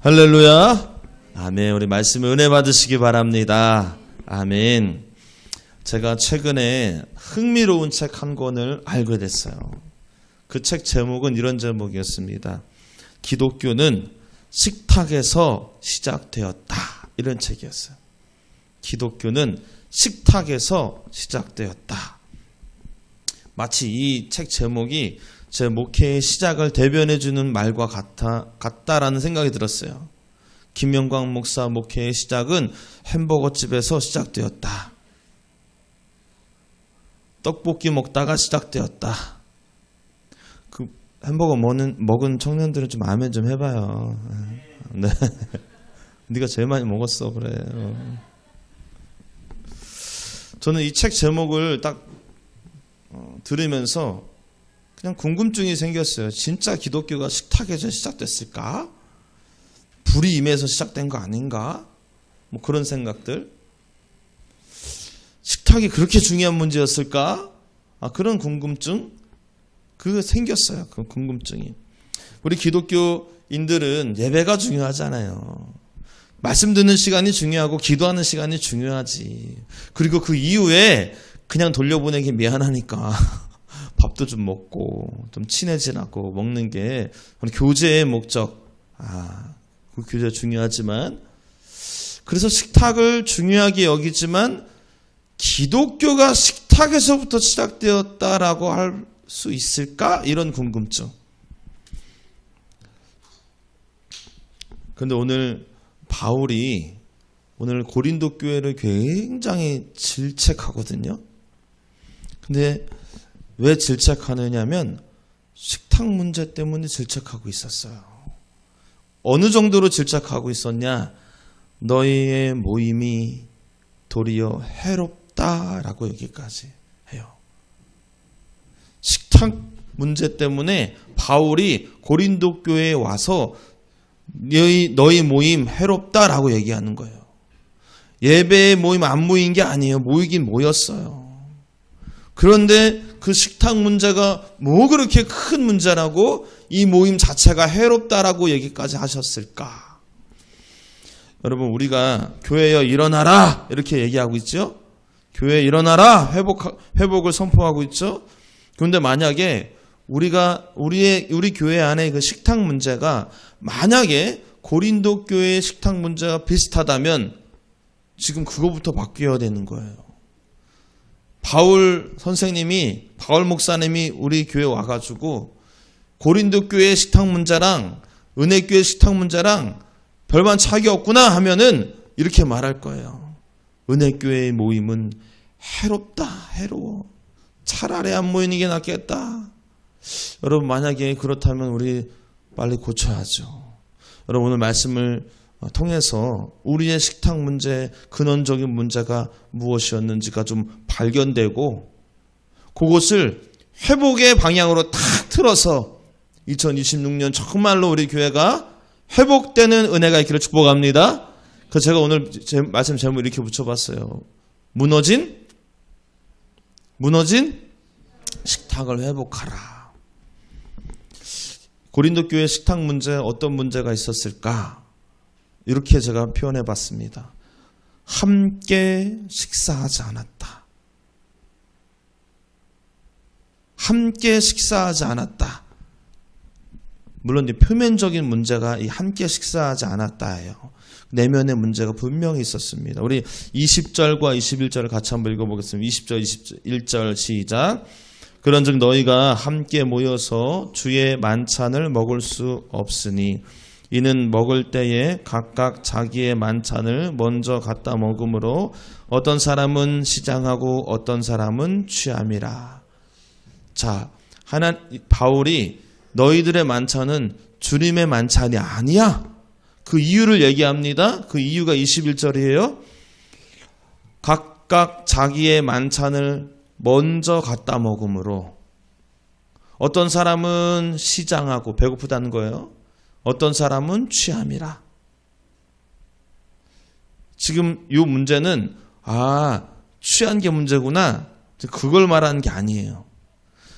할렐루야. 아멘. 우리 말씀에 은혜 받으시기 바랍니다. 아멘. 제가 최근에 흥미로운 책 한 권을 알게 됐어요. 그 책 제목은 이런 제목이었습니다. 기독교는 식탁에서 시작되었다. 이런 책이었어요. 기독교는 식탁에서 시작되었다. 마치 이 책 제목이 제 목회의 시작을 대변해주는 말과 같다라는 생각이 들었어요. 김영광 목사 목회의 시작은 햄버거집에서 시작되었다. 떡볶이 먹다가 시작되었다. 그 햄버거 먹은 청년들은 좀 아멘 좀 해봐요. 네. 네가 제일 많이 먹었어 그래. 저는 이 책 제목을 딱 들으면서 그냥 궁금증이 생겼어요. 진짜 기독교가 식탁에서 시작됐을까? 불이 임해서 시작된 거 아닌가? 뭐 그런 생각들. 식탁이 그렇게 중요한 문제였을까? 그런 궁금증? 그게 생겼어요. 그 궁금증이. 우리 기독교인들은 예배가 중요하잖아요. 말씀 듣는 시간이 중요하고 기도하는 시간이 중요하지. 그리고 그 이후에 그냥 돌려보내기 미안하니까 밥도 좀 먹고 좀 친해지라고 먹는 게 교제의 목적. 그 교제 중요하지만 그래서 식탁을 중요하게 여기지만 기독교가 식탁에서부터 시작되었다라고 할 수 있을까? 이런 궁금증. 그런데 오늘 바울이 오늘 고린도 교회를 굉장히 질책하거든요. 근데 왜 질책하느냐면 식탁 문제 때문에 질책하고 있었어요. 어느 정도로 질책하고 있었냐? 너희의 모임이 도리어 해롭다라고 얘기까지 해요. 식탁 문제 때문에 바울이 고린도 교회에 와서 너희 모임 해롭다라고 얘기하는 거예요. 예배의 모임 안 모인 게 아니에요. 모이긴 모였어요. 그런데 그 식탁 문제가 뭐 그렇게 큰 문제라고 이 모임 자체가 해롭다라고 얘기까지 하셨을까? 여러분, 우리가 교회여 일어나라 이렇게 얘기하고 있죠. 교회 일어나라 회복을 선포하고 있죠. 그런데 만약에 우리 교회 안에 그 식탁 문제가 만약에 고린도 교회의 식탁 문제가 비슷하다면 지금 그거부터 바뀌어야 되는 거예요. 바울 목사님이 우리 교회 와가지고 고린도 교회의 식탁 문제랑 은혜교회 식탁 문제랑 별반 차이가 없구나 하면은 이렇게 말할 거예요. 은혜교회의 모임은 해롭다, 해로워. 차라리 안 모이는 게 낫겠다. 여러분, 만약에 그렇다면 우리 빨리 고쳐야죠. 여러분, 오늘 말씀을 통해서 우리의 식탁 문제, 근원적인 문제가 무엇이었는지가 좀 발견되고 그것을 회복의 방향으로 탁 틀어서 2026년 정말로 우리 교회가 회복되는 은혜가 있기를 축복합니다. 그래서 제가 오늘 말씀 제목 이렇게 붙여봤어요. 무너진 식탁을 회복하라. 고린도 교회 식탁 문제 어떤 문제가 있었을까? 이렇게 제가 표현해 봤습니다. 함께 식사하지 않았다. 함께 식사하지 않았다. 물론 표면적인 문제가 이 함께 식사하지 않았다예요. 내면의 문제가 분명히 있었습니다. 우리 20절과 21절을 같이 한번 읽어보겠습니다. 20절, 21절 시작. 그런즉 너희가 함께 모여서 주의 만찬을 먹을 수 없으니 이는 먹을 때에 각각 자기의 만찬을 먼저 갖다 먹으므로 어떤 사람은 시장하고 어떤 사람은 취함이라. 자, 바울이 너희들의 만찬은 주님의 만찬이 아니야. 그 이유를 얘기합니다. 그 이유가 21절이에요. 각각 자기의 만찬을 먼저 갖다 먹으므로 어떤 사람은 시장하고 배고프다는 거예요. 어떤 사람은 취함이라. 지금 이 문제는 취한 게 문제구나. 그걸 말하는 게 아니에요.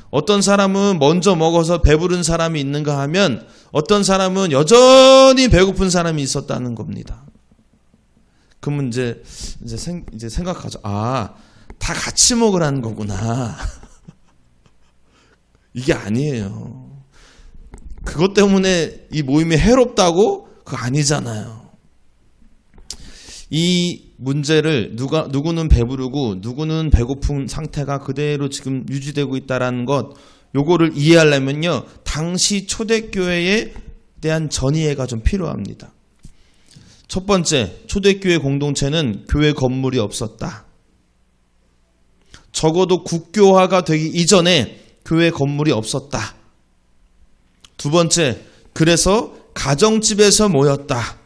어떤 사람은 먼저 먹어서 배부른 사람이 있는가 하면 어떤 사람은 여전히 배고픈 사람이 있었다는 겁니다. 그러면 이제 생각하죠. 아, 다 같이 먹으라는 거구나. 이게 아니에요. 그것 때문에 이 모임이 해롭다고? 그거 아니잖아요. 이 문제를 누구는 배부르고 누구는 배고픈 상태가 그대로 지금 유지되고 있다라는 것, 요거를 이해하려면요, 당시 초대교회에 대한 전이해가 좀 필요합니다. 첫 번째, 초대교회 공동체는 교회 건물이 없었다. 적어도 국교화가 되기 이전에 교회 건물이 없었다. 두 번째, 그래서 가정집에서 모였다.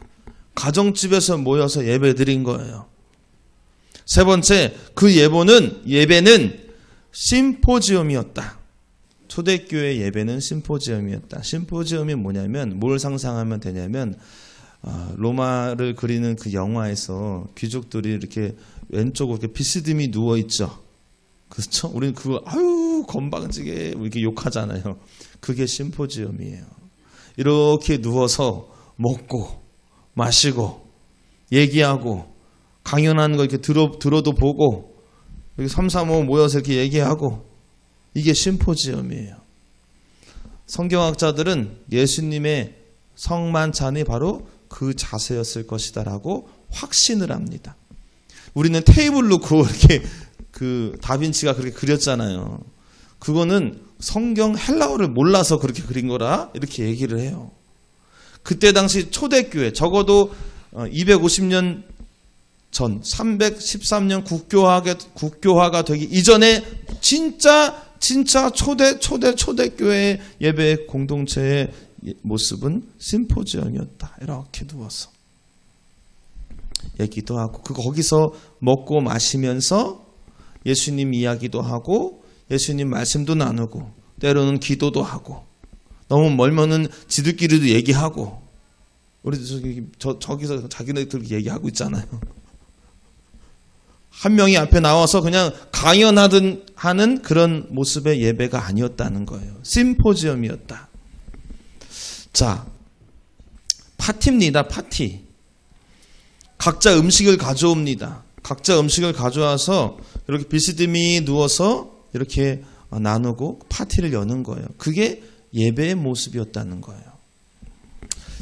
가정집에서 모여서 예배 드린 거예요. 세 번째, 그 예배는 심포지엄이었다. 초대교회 예배는 심포지엄이었다. 심포지엄이 뭐냐면, 뭘 상상하면 되냐면, 로마를 그리는 그 영화에서 귀족들이 이렇게 왼쪽으로 이렇게 비스듬히 누워 있죠. 그렇죠? 우리는 그거 건방지게 이렇게 욕하잖아요. 그게 심포지엄이에요. 이렇게 누워서 먹고 마시고 얘기하고 강연하는 거 이렇게 들어도 보고 이렇게 3, 4, 5 모여서 이렇게 얘기하고, 이게 심포지엄이에요. 성경학자들은 예수님의 성만찬이 바로 그 자세였을 것이다라고 확신을 합니다. 우리는 테이블 놓고 이렇게 그 다빈치가 그렇게 그렸잖아요. 그거는 성경 헬라어를 몰라서 그렇게 그린 거라 이렇게 얘기를 해요. 그때 당시 초대교회, 적어도 250년 전, 313년 국교화가 되기 이전에 진짜 초대교회 예배 공동체의 모습은 심포지엄이었다. 이렇게 누워서 얘기도 하고, 거기서 먹고 마시면서 예수님 이야기도 하고 예수님 말씀도 나누고 때로는 기도도 하고, 너무 멀면은 지들끼리도 얘기하고, 우리도 저기서 자기네들 얘기하고 있잖아요. 한 명이 앞에 나와서 그냥 강연하는 그런 모습의 예배가 아니었다는 거예요. 심포지엄이었다. 자, 파티입니다. 파티. 각자 음식을 가져옵니다. 각자 음식을 가져와서 이렇게 비스듬히 누워서 이렇게 나누고 파티를 여는 거예요. 그게 예배의 모습이었다는 거예요.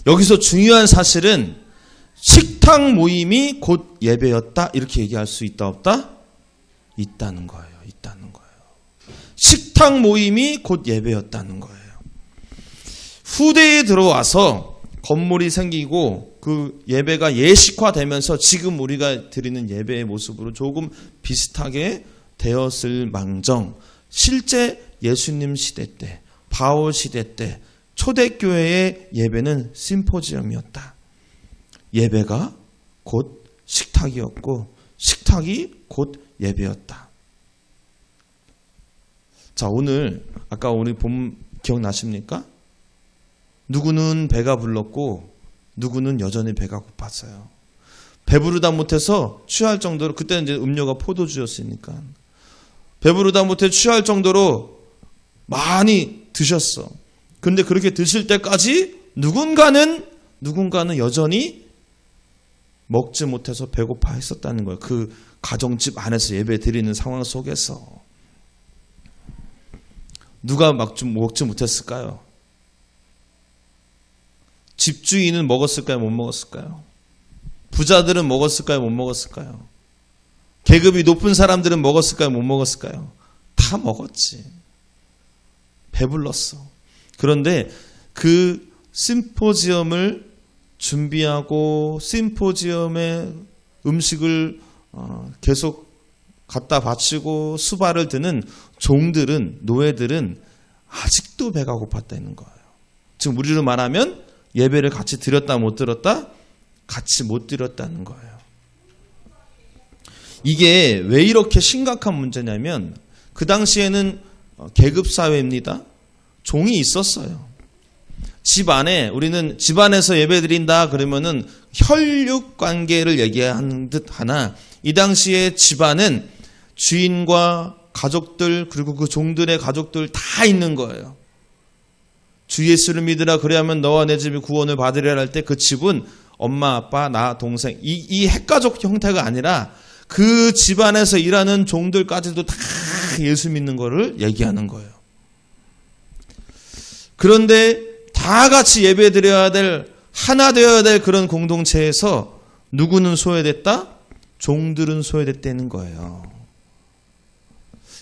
여기서 중요한 사실은 식탁 모임이 곧 예배였다, 이렇게 얘기할 수 있다 없다? 있다는 거예요. 있다는 거예요. 식탁 모임이 곧 예배였다는 거예요. 후대에 들어와서 건물이 생기고 그 예배가 예식화되면서 지금 우리가 드리는 예배의 모습으로 조금 비슷하게 되었을 망정, 실제 예수님 시대 때, 바울 시대 때 초대교회의 예배는 심포지엄이었다. 예배가 곧 식탁이었고 식탁이 곧 예배였다. 자, 오늘 아까 우리 본 기억나십니까? 누구는 배가 불렀고 누구는 여전히 배가 고팠어요. 배부르다 못해서 취할 정도로, 그때는 이제 음료가 포도주였으니까 배부르다 못해 취할 정도로 많이 드셨어. 근데 그렇게 드실 때까지 누군가는 여전히 먹지 못해서 배고파 했었다는 거예요. 그 가정집 안에서 예배 드리는 상황 속에서. 누가 먹지 못했을까요? 집주인은 먹었을까요? 못 먹었을까요? 부자들은 먹었을까요? 못 먹었을까요? 계급이 높은 사람들은 먹었을까요? 못 먹었을까요? 다 먹었지. 배불렀어. 그런데 그 심포지엄을 준비하고 심포지엄에 음식을 계속 갖다 바치고 수발을 드는 종들은, 노예들은 아직도 배가 고팠다는 거예요. 지금 우리로 말하면 예배를 같이 드렸다 못 드렸다? 같이 못 드렸다는 거예요. 이게 왜 이렇게 심각한 문제냐면 그 당시에는 계급사회입니다. 종이 있었어요. 우리는 집안에서 예배 드린다 그러면은 혈육 관계를 얘기하는 듯 하나, 이 당시에 집안은 주인과 가족들 그리고 그 종들의 가족들 다 있는 거예요. 주 예수를 믿으라 그래야만 너와 내 집이 구원을 받으리라 할 때 그 집은 엄마, 아빠, 나, 동생 이 핵가족 형태가 아니라 그 집안에서 일하는 종들까지도 다 예수 믿는 거를 얘기하는 거예요. 그런데 다 같이 예배드려야 될, 하나 되어야 될 그런 공동체에서 누구는 소외됐다? 종들은 소외됐다는 거예요.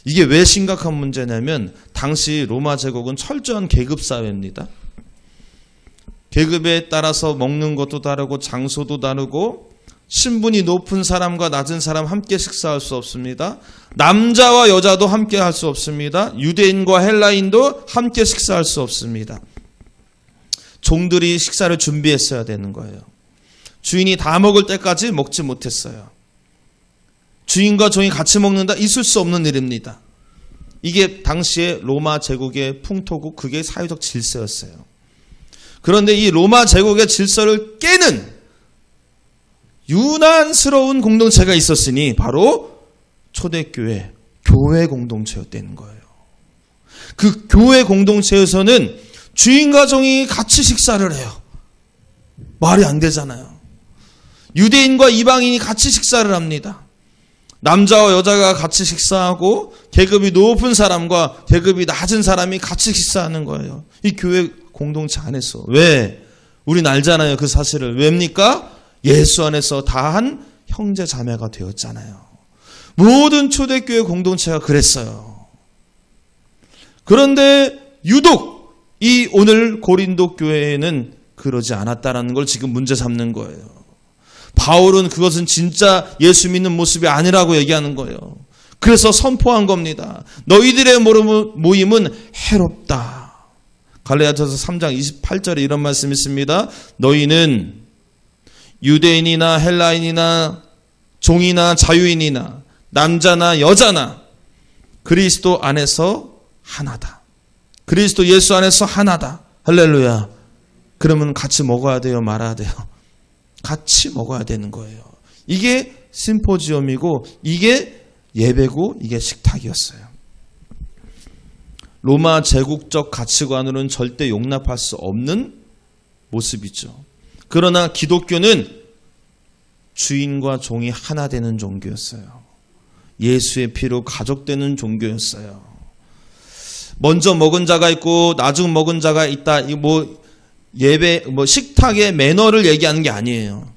이게 왜 심각한 문제냐면 당시 로마 제국은 철저한 계급 사회입니다. 계급에 따라서 먹는 것도 다르고 장소도 다르고 신분이 높은 사람과 낮은 사람 함께 식사할 수 없습니다. 남자와 여자도 함께 할 수 없습니다. 유대인과 헬라인도 함께 식사할 수 없습니다. 종들이 식사를 준비했어야 되는 거예요. 주인이 다 먹을 때까지 먹지 못했어요. 주인과 종이 같이 먹는다? 있을 수 없는 일입니다. 이게 당시에 로마 제국의 풍토고 그게 사회적 질서였어요. 그런데 이 로마 제국의 질서를 깨는 유난스러운 공동체가 있었으니 바로 초대교회, 교회 공동체였다는 거예요. 그 교회 공동체에서는 주인과 종이 같이 식사를 해요. 말이 안 되잖아요. 유대인과 이방인이 같이 식사를 합니다. 남자와 여자가 같이 식사하고 계급이 높은 사람과 계급이 낮은 사람이 같이 식사하는 거예요. 이 교회 공동체 안에서. 왜? 우린 알잖아요. 그 사실을. 왜입니까? 예수 안에서 다한 형제 자매가 되었잖아요. 모든 초대교회 공동체가 그랬어요. 그런데 유독 이 오늘 고린도 교회에는 그러지 않았다라는 걸 지금 문제 삼는 거예요. 바울은 그것은 진짜 예수 믿는 모습이 아니라고 얘기하는 거예요. 그래서 선포한 겁니다. 너희들의 모임은 해롭다. 갈라디아서 3장 28절에 이런 말씀이 있습니다. 너희는 유대인이나 헬라인이나 종이나 자유인이나 남자나 여자나 그리스도 안에서 하나다. 그리스도 예수 안에서 하나다. 할렐루야. 그러면 같이 먹어야 돼요? 말아야 돼요? 같이 먹어야 되는 거예요. 이게 심포지엄이고 이게 예배고 이게 식탁이었어요. 로마 제국적 가치관으로는 절대 용납할 수 없는 모습이죠. 그러나 기독교는 주인과 종이 하나 되는 종교였어요. 예수의 피로 가족되는 종교였어요. 먼저 먹은 자가 있고 나중 먹은 자가 있다. 예배, 식탁의 매너를 얘기하는 게 아니에요.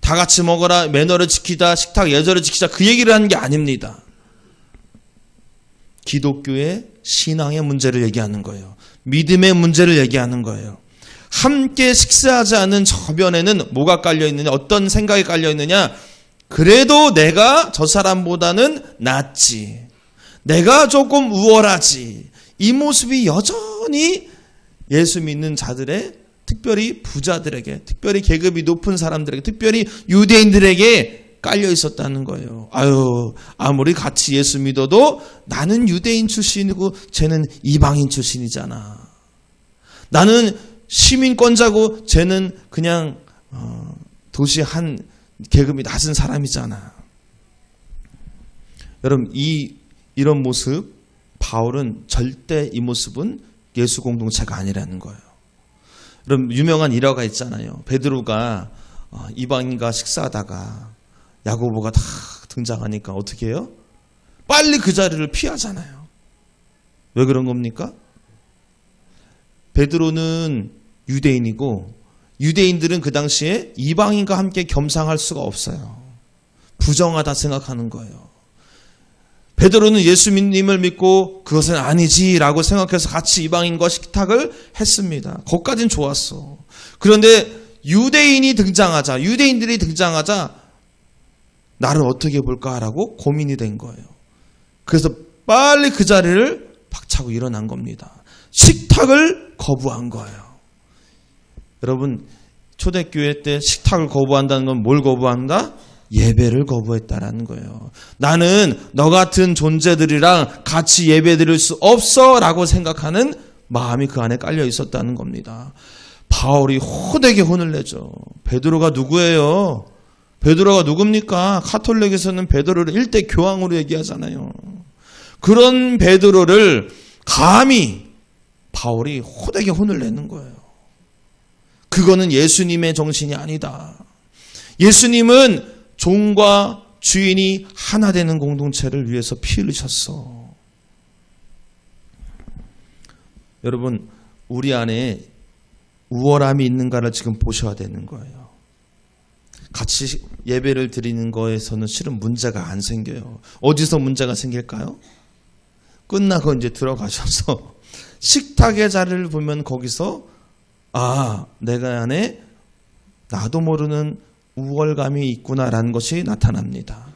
다 같이 먹어라, 매너를 지키자, 식탁 예절을 지키자, 그 얘기를 하는 게 아닙니다. 기독교의 신앙의 문제를 얘기하는 거예요. 믿음의 문제를 얘기하는 거예요. 함께 식사하지 않은 저변에는 뭐가 깔려있느냐, 어떤 생각이 깔려있느냐, 그래도 내가 저 사람보다는 낫지, 내가 조금 우월하지, 이 모습이 여전히 예수 믿는 자들의, 특별히 부자들에게, 특별히 계급이 높은 사람들에게, 특별히 유대인들에게 깔려 있었다는 거예요. 아유, 아무리 같이 예수 믿어도 나는 유대인 출신이고 쟤는 이방인 출신이잖아. 나는 시민권자고 쟤는 그냥 도시 한 계급이 낮은 사람이잖아. 여러분, 이런 모습, 바울은 절대 이 모습은 예수 공동체가 아니라는 거예요. 여러분, 유명한 일화가 있잖아요. 베드로가 이방인과 식사하다가 야고보가 다 등장하니까 어떻게 해요? 빨리 그 자리를 피하잖아요. 왜 그런 겁니까? 베드로는 유대인이고 유대인들은 그 당시에 이방인과 함께 겸상할 수가 없어요. 부정하다 생각하는 거예요. 베드로는 예수님을 믿고 그것은 아니지라고 생각해서 같이 이방인과 식탁을 했습니다. 거기까지는 좋았어. 그런데 유대인들이 등장하자 나를 어떻게 볼까라고 고민이 된 거예요. 그래서 빨리 그 자리를 박차고 일어난 겁니다. 식탁을 거부한 거예요. 여러분, 초대교회 때 식탁을 거부한다는 건 뭘 거부한다? 예배를 거부했다라는 거예요. 나는 너 같은 존재들이랑 같이 예배 드릴 수 없어 라고 생각하는 마음이 그 안에 깔려 있었다는 겁니다. 바울이 호되게 혼을 내죠. 베드로가 누구예요? 베드로가 누굽니까? 카톨릭에서는 베드로를 일대 교황으로 얘기하잖아요. 그런 베드로를 감히 바울이 호되게 혼을 내는 거예요. 그거는 예수님의 정신이 아니다. 예수님은 종과 주인이 하나 되는 공동체를 위해서 피 흘리셨어. 여러분, 우리 안에 우월함이 있는가를 지금 보셔야 되는 거예요. 같이 예배를 드리는 거에서는 실은 문제가 안 생겨요. 어디서 문제가 생길까요? 끝나고 이제 들어가셔서 식탁의 자리를 보면 거기서 내가 안에 나도 모르는 우월감이 있구나라는 것이 나타납니다.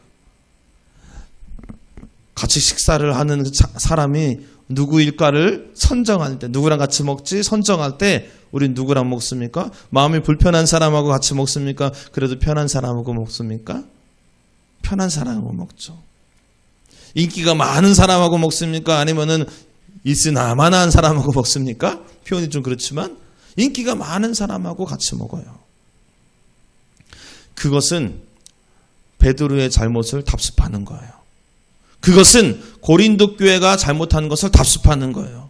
같이 식사를 하는 사람이 누구일까를 선정할 때, 누구랑 같이 먹지 선정할 때 우린 누구랑 먹습니까? 마음이 불편한 사람하고 같이 먹습니까? 그래도 편한 사람하고 먹습니까? 편한 사람하고 먹죠. 인기가 많은 사람하고 먹습니까? 아니면은 있으나마나한 사람하고 먹습니까? 표현이 좀 그렇지만 인기가 많은 사람하고 같이 먹어요. 그것은 베드로의 잘못을 답습하는 거예요. 그것은 고린도 교회가 잘못한 것을 답습하는 거예요.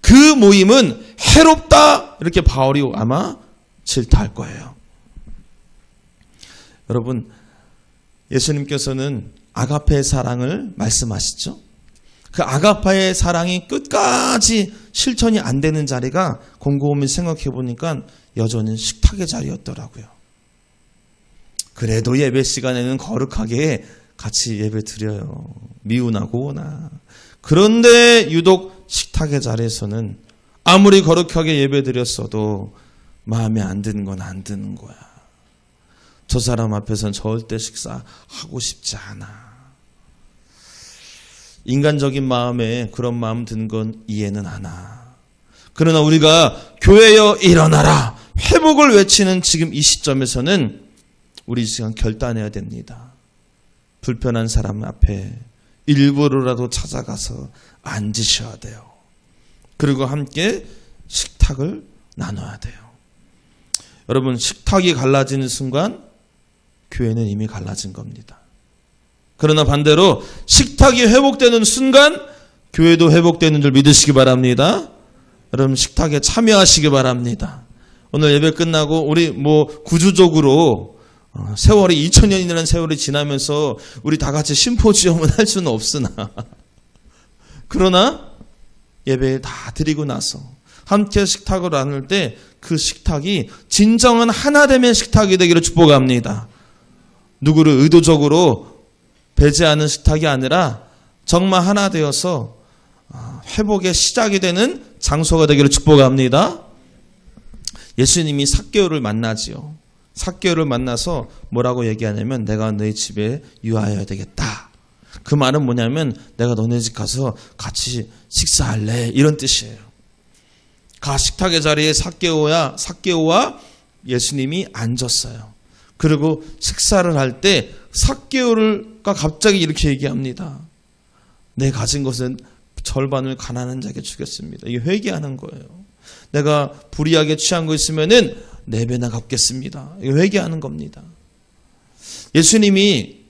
그 모임은 해롭다, 이렇게 바울이 아마 질타할 거예요. 여러분, 예수님께서는 아가페의 사랑을 말씀하시죠. 그 아가페의 사랑이 끝까지 실천이 안 되는 자리가 곰곰이 생각해 보니까 여전히 식탁의 자리였더라고요. 그래도 예배 시간에는 거룩하게 같이 예배 드려요. 미운하고 오나. 그런데 유독 식탁의 자리에서는 아무리 거룩하게 예배 드렸어도 마음에 안 드는 건 안 드는 거야. 저 사람 앞에서는 절대 식사하고 싶지 않아. 인간적인 마음에 그런 마음 드는 건 이해는 하나. 그러나 우리가 교회여 일어나라, 회복을 외치는 지금 이 시점에서는 우리 지금 결단해야 됩니다. 불편한 사람 앞에 일부러라도 찾아가서 앉으셔야 돼요. 그리고 함께 식탁을 나눠야 돼요. 여러분, 식탁이 갈라지는 순간 교회는 이미 갈라진 겁니다. 그러나 반대로 식탁이 회복되는 순간 교회도 회복되는 줄 믿으시기 바랍니다. 여러분, 식탁에 참여하시기 바랍니다. 오늘 예배 끝나고 우리 구주적으로 세월이 2000년이라는 세월이 지나면서 우리 다 같이 심포지엄을 할 수는 없으나, 그러나 예배 다 드리고 나서 함께 식탁을 나눌 때 그 식탁이 진정한 하나되면 식탁이 되기를 축복합니다. 누구를 의도적으로 배제하는 식탁이 아니라 정말 하나 되어서 회복의 시작이 되는 장소가 되기를 축복합니다. 예수님이 삭개오를 만나지요. 삭개오를 만나서 뭐라고 얘기하냐면 내가 너희 집에 유하여야 되겠다. 그 말은 뭐냐면 내가 너네 집 가서 같이 식사할래, 이런 뜻이에요. 식탁의 자리에 삭개오와 예수님이 앉았어요. 그리고 식사를 할 때 삭개오가 갑자기 이렇게 얘기합니다. 내 가진 것은 절반을 가난한 자에게 주겠습니다. 이게 회개하는 거예요. 내가 불의하게 취한 거 있으면은 4배나 갚겠습니다. 이거 회개하는 겁니다. 예수님이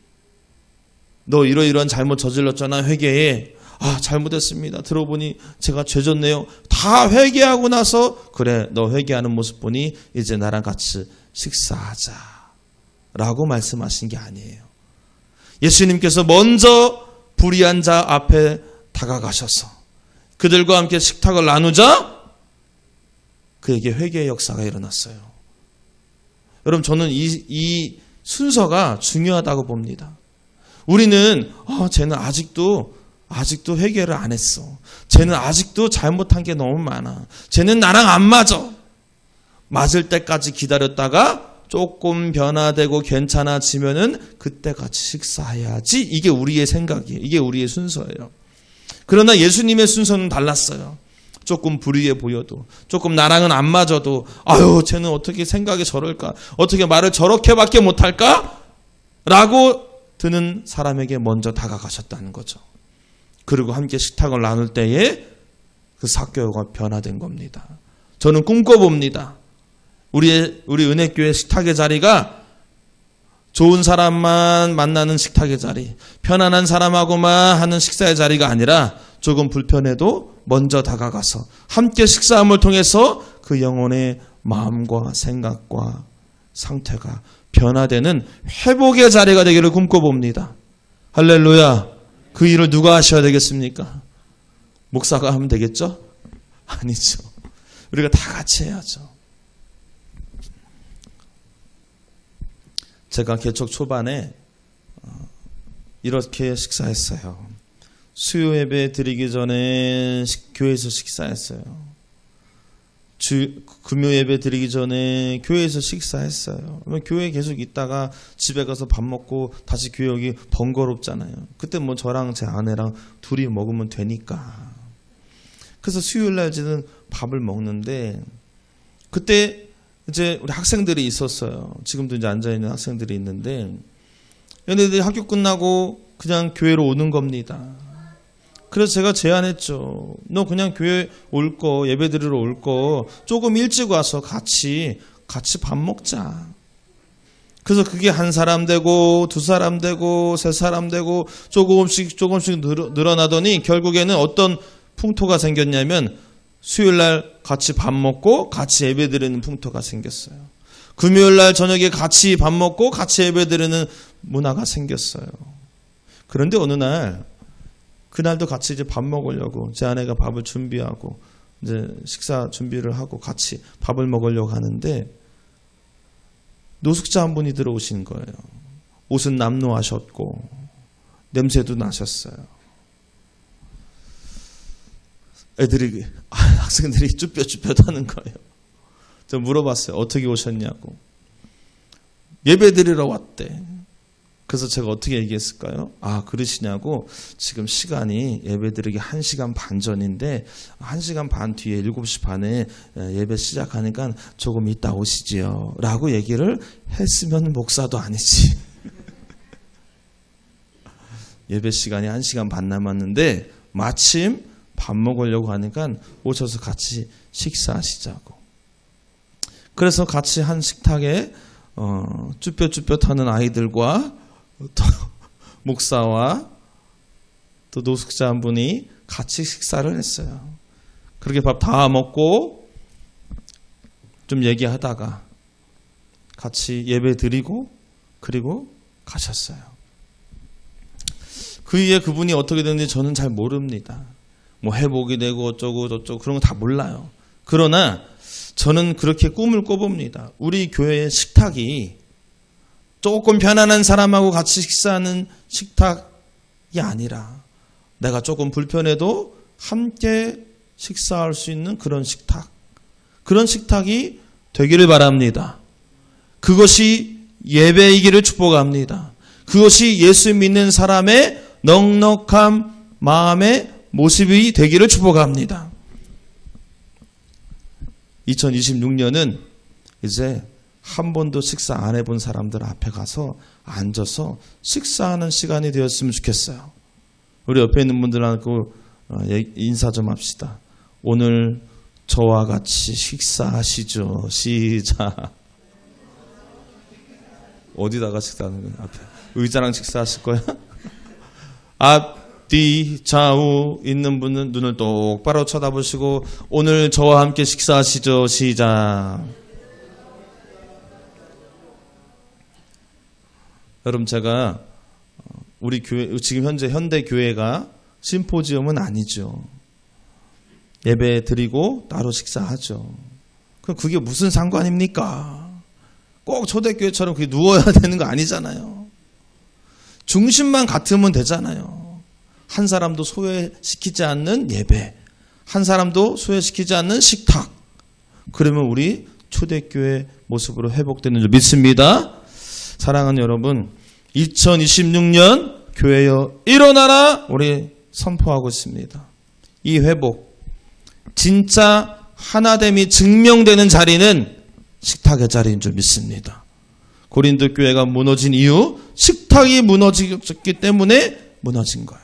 너 이러이러한 잘못 저질렀잖아, 회개해. 잘못했습니다. 들어보니 제가 죄졌네요. 다 회개하고 나서 그래, 너 회개하는 모습 보니 이제 나랑 같이 식사하자 라고 말씀하신 게 아니에요. 예수님께서 먼저 불의한 자 앞에 다가가셔서 그들과 함께 식탁을 나누자 그에게 회개의 역사가 일어났어요. 여러분, 저는 이 순서가 중요하다고 봅니다. 우리는 쟤는 아직도 회개를 안 했어. 쟤는 아직도 잘못한 게 너무 많아. 쟤는 나랑 안 맞아. 맞을 때까지 기다렸다가 조금 변화되고 괜찮아지면은 그때 같이 식사해야지. 이게 우리의 생각이에요. 이게 우리의 순서예요. 그러나 예수님의 순서는 달랐어요. 조금 불의해 보여도, 조금 나랑은 안 맞아도, 쟤는 어떻게 생각이 저럴까? 어떻게 말을 저렇게밖에 못할까? 라고 드는 사람에게 먼저 다가가셨다는 거죠. 그리고 함께 식탁을 나눌 때에 그 삭개오가 변화된 겁니다. 저는 꿈꿔봅니다. 우리 은혜교회 식탁의 자리가 좋은 사람만 만나는 식탁의 자리, 편안한 사람하고만 하는 식사의 자리가 아니라 조금 불편해도 먼저 다가가서 함께 식사함을 통해서 그 영혼의 마음과 생각과 상태가 변화되는 회복의 자리가 되기를 꿈꿔봅니다. 할렐루야. 그 일을 누가 하셔야 되겠습니까? 목사가 하면 되겠죠? 아니죠. 우리가 다 같이 해야죠. 제가 개척 초반에 이렇게 식사했어요. 수요 예배 드리기 전에 교회에서 식사했어요. 금요 예배 드리기 전에 교회에서 식사했어요. 교회에 계속 있다가 집에 가서 밥 먹고 다시 교회 오기 번거롭잖아요. 그때 뭐 저랑 제 아내랑 둘이 먹으면 되니까. 그래서 수요일 날에는 밥을 먹는데 그때 이제 우리 학생들이 있었어요. 지금도 이제 앉아있는 학생들이 있는데 얘네들이 학교 끝나고 그냥 교회로 오는 겁니다. 그래서 제가 제안했죠. 너 그냥 교회 올 거, 예배 드리러 올 거 조금 일찍 와서 같이 밥 먹자. 그래서 그게 한 사람 되고 두 사람 되고 세 사람 되고 조금씩 늘어나더니 결국에는 어떤 풍토가 생겼냐면 수요일 날 같이 밥 먹고 같이 예배 드리는 풍토가 생겼어요. 금요일 날 저녁에 같이 밥 먹고 같이 예배 드리는 문화가 생겼어요. 그런데 어느 날 그날도 같이 이제 밥 먹으려고 제 아내가 밥을 준비하고 이제 식사 준비를 하고 같이 밥을 먹으려고 하는데 노숙자 한 분이 들어오신 거예요. 옷은 남루하셨고 냄새도 나셨어요. 학생들이 쭈뼛쭈뼛 하는 거예요. 저 물어봤어요. 어떻게 오셨냐고. 예배 드리러 왔대. 그래서 제가 어떻게 얘기했을까요? 그러시냐고. 지금 시간이 예배 드리기 1시간 반 전인데 1시간 반 뒤에 7시 반에 예배 시작하니까 조금 이따 오시지요 라고 얘기를 했으면 목사도 아니지. 예배 시간이 1시간 반 남았는데 마침 밥 먹으려고 하니까 오셔서 같이 식사하시자고. 그래서 같이 한 식탁에 쭈뼛쭈뼛 하는 아이들과 또 목사와 또 노숙자 한 분이 같이 식사를 했어요. 그렇게 밥 다 먹고 좀 얘기하다가 같이 예배 드리고 그리고 가셨어요. 그 이후에 그분이 어떻게 됐는지 저는 잘 모릅니다. 뭐 회복이 되고 어쩌고 저쩌고 그런 거 다 몰라요. 그러나 저는 그렇게 꿈을 꿔봅니다. 우리 교회의 식탁이 조금 편안한 사람하고 같이 식사하는 식탁이 아니라 내가 조금 불편해도 함께 식사할 수 있는 그런 식탁. 그런 식탁이 되기를 바랍니다. 그것이 예배이기를 축복합니다. 그것이 예수 믿는 사람의 넉넉한 마음의 모습이 되기를 축복합니다. 2026년은 이제 한 번도 식사 안 해본 사람들 앞에 가서 앉아서 식사하는 시간이 되었으면 좋겠어요. 우리 옆에 있는 분들하고 인사 좀 합시다. 오늘 저와 같이 식사하시죠. 시작. 어디다가 식사하는 거야? 앞에 의자랑 식사하실 거야? 앞뒤 좌우 있는 분은 눈을 똑바로 쳐다보시고 오늘 저와 함께 식사하시죠. 시작. 여러분 제가 우리 교회 지금 현재 현대 교회가 심포지엄은 아니죠. 예배 드리고 따로 식사하죠. 그럼 그게 무슨 상관입니까? 꼭 초대교회처럼 그게 누워야 되는 거 아니잖아요. 중심만 같으면 되잖아요. 한 사람도 소외시키지 않는 예배, 한 사람도 소외시키지 않는 식탁. 그러면 우리 초대교회 모습으로 회복되는 줄 믿습니다. 사랑하는 여러분, 2026년 교회여 일어나라 우리 선포하고 있습니다. 이 회복, 진짜 하나됨이 증명되는 자리는 식탁의 자리인 줄 믿습니다. 고린도 교회가 무너진 이유, 식탁이 무너졌기 때문에 무너진 거예요.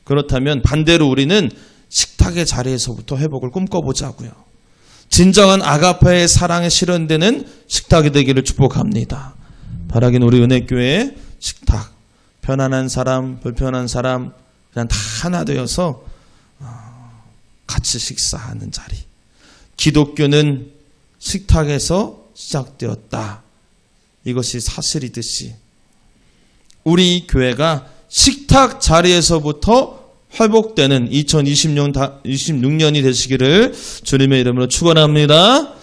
그렇다면 반대로 우리는 식탁의 자리에서부터 회복을 꿈꿔보자고요. 진정한 아가페의 사랑에 실현되는 식탁이 되기를 축복합니다. 바라긴 우리 은혜교회의 식탁, 편안한 사람, 불편한 사람 그냥 다 하나 되어서 같이 식사하는 자리. 기독교는 식탁에서 시작되었다. 이것이 사실이듯이 우리 교회가 식탁 자리에서부터 회복되는 2026년이 되시기를 주님의 이름으로 축원합니다.